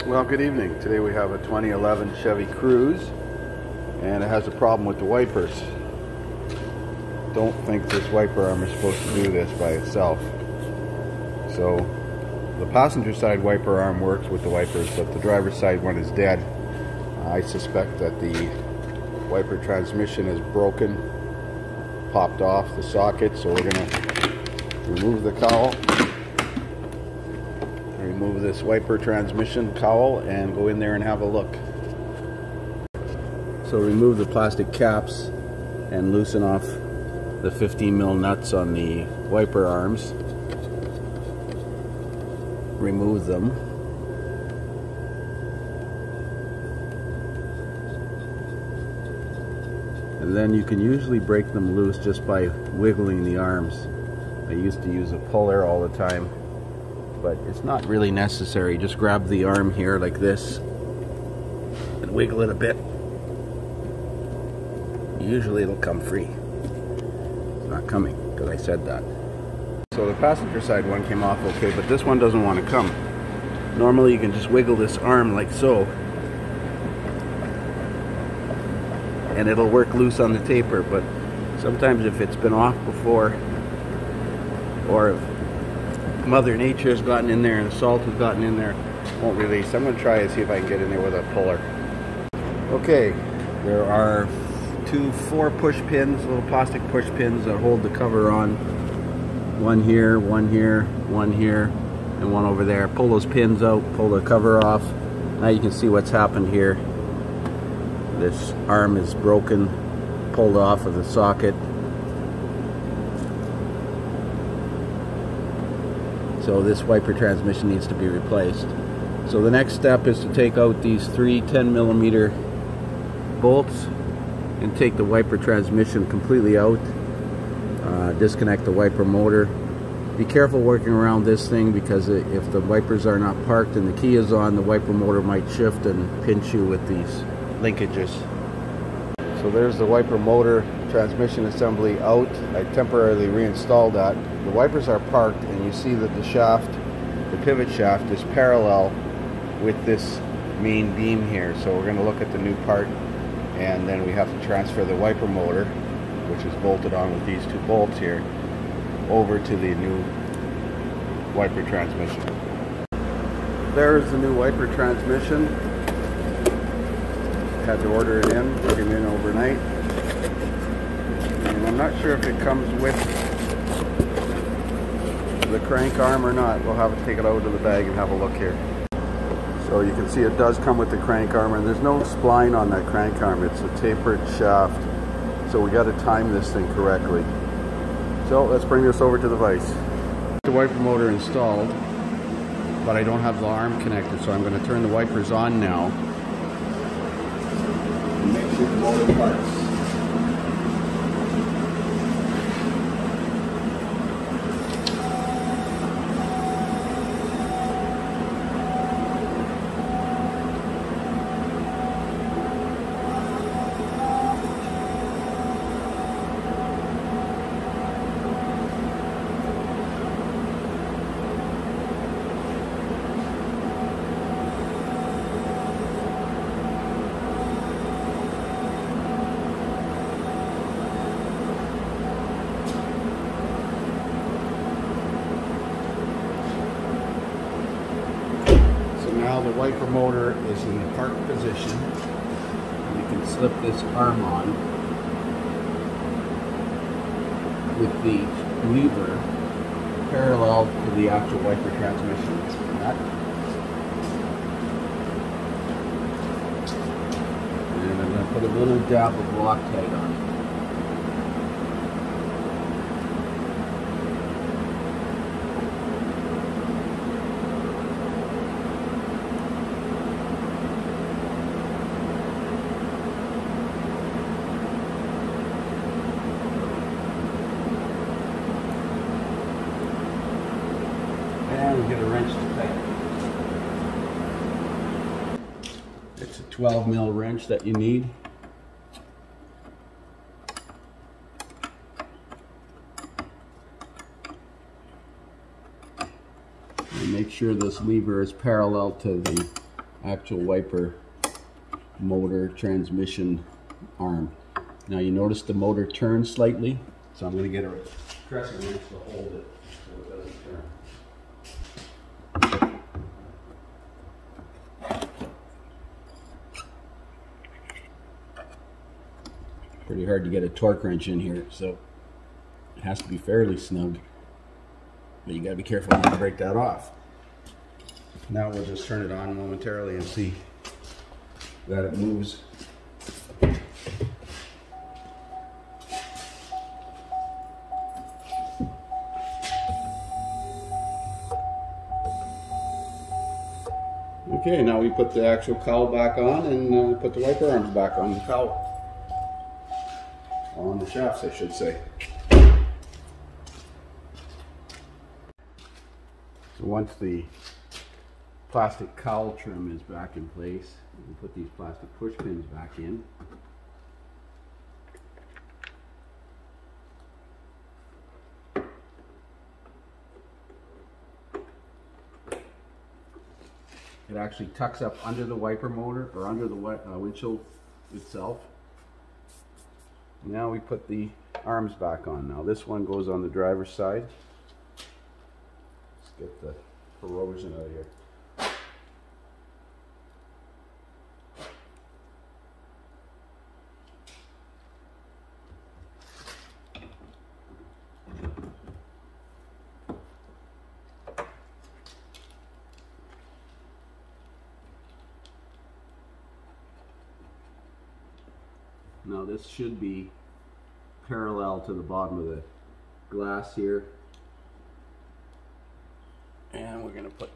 Well, good evening. Today we have a 2011 Chevy Cruze, and it has a problem with the wipers. Don't think this wiper arm is supposed to do this by itself. So the passenger side wiper arm works with the wipers, but the driver's side one is dead. I suspect that the wiper transmission is broken, popped off the socket, so we're going to remove the cowl. Remove this wiper transmission cowl and go in there and have a look. So remove the plastic caps and loosen off the 15mm nuts on the wiper arms. Remove them. And then you can usually break them loose just by wiggling the arms. I used to use a puller all the time, but it's not really necessary. Just grab the arm here like this and wiggle it a bit. Usually it'll come free. It's not coming because I said that. So the passenger side one came off okay, but this one doesn't want to come. Normally you can just wiggle this arm like so and it'll work loose on the taper, but sometimes if it's been off before, or if Mother Nature has gotten in there and the salt has gotten in there, it won't release. I'm going to try and see if I can get in there with a puller. Okay, there are 4 push pins, little plastic push pins that hold the cover on. One here, one here, one here, and one over there. Pull those pins out, pull the cover off. Now you can see what's happened here. This arm is broken, pulled off of the socket. So this wiper transmission needs to be replaced. So the next step is to take out these 3 10mm bolts and take the wiper transmission completely out. Disconnect the wiper motor. Be careful working around this thing, because if the wipers are not parked and the key is on, the wiper motor might shift and pinch you with these linkages. So there's the wiper motor transmission assembly out. I temporarily reinstalled that. The wipers are parked, and you see that the shaft, the pivot shaft, is parallel with this main beam here. So we're going to look at the new part, and then we have to transfer the wiper motor, which is bolted on with these 2 bolts here, over to the new wiper transmission. There's the new wiper transmission. Had to order it in, came in overnight. And I'm not sure if it comes with the crank arm or not. We'll have to take it out of the bag and have a look here. So you can see it does come with the crank arm, and there's no spline on that crank arm. It's a tapered shaft. So we got to time this thing correctly. So let's bring this over to the vise. The wiper motor installed, but I don't have the arm connected, so I'm going to turn the wipers on now. Make sure the motor parts. Now the wiper motor is in the park position. You can slip this arm on with the lever parallel to the actual wiper transmission. And I'm going to put a little dab of Loctite on it. And we get a wrench to tighten. It's a 12mm wrench that you need. And make sure this lever is parallel to the actual wiper motor transmission arm. Now you notice the motor turns slightly, so I'm going to get a pressing wrench to hold it so it doesn't turn. Pretty hard to get a torque wrench in here, so it has to be fairly snug, but you got to be careful not to break that off. Now we'll just turn it on momentarily and see that it moves. Okay, now we put the actual cowl back on and put the wiper arms back on the cowl. On the shafts, I should say. So once the plastic cowl trim is back in place, we put these plastic push pins back in. It actually tucks up under the wiper motor, or under the windshield itself. Now we put the arms back on. Now this one goes on the driver's side. Let's get the corrosion out of here. Now this should be parallel to the bottom of the glass here. And we're going to put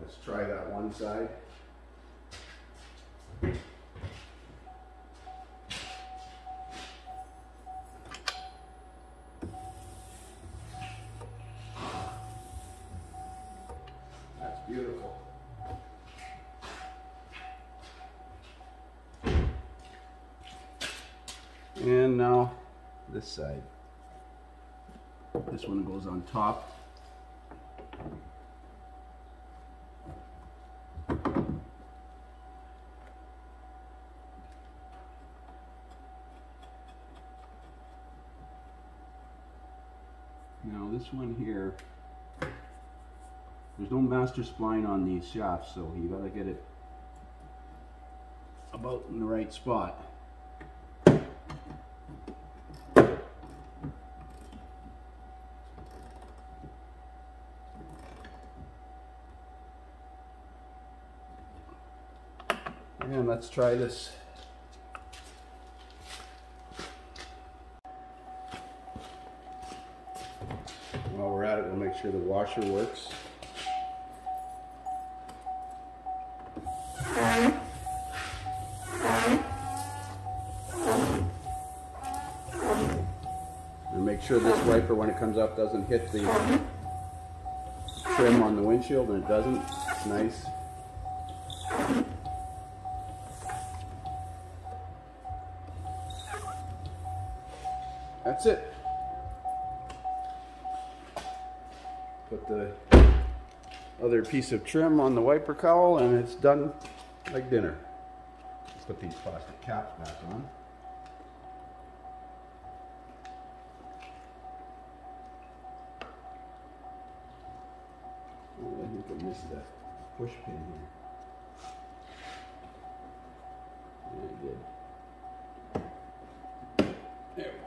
let's try that one side. That's beautiful. And now this side. This one goes on top. Now this one here, there's no master spline on these shafts, so you gotta get it about in the right spot. And let's try this. While we're at it, we'll make sure the washer works. And make sure this wiper, when it comes up, doesn't hit the trim on the windshield, and it doesn't. It's nice. That's it. Put the other piece of trim on the wiper cowl and it's done like dinner. Put these plastic caps back on. Oh, I think I missed that push pin here. Yeah, I did. There we go.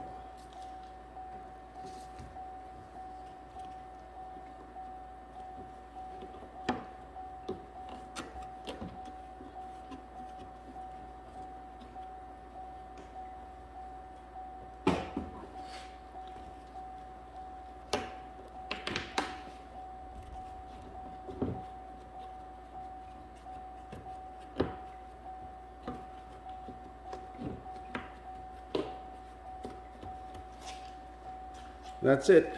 That's it.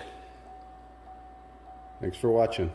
Thanks for watching.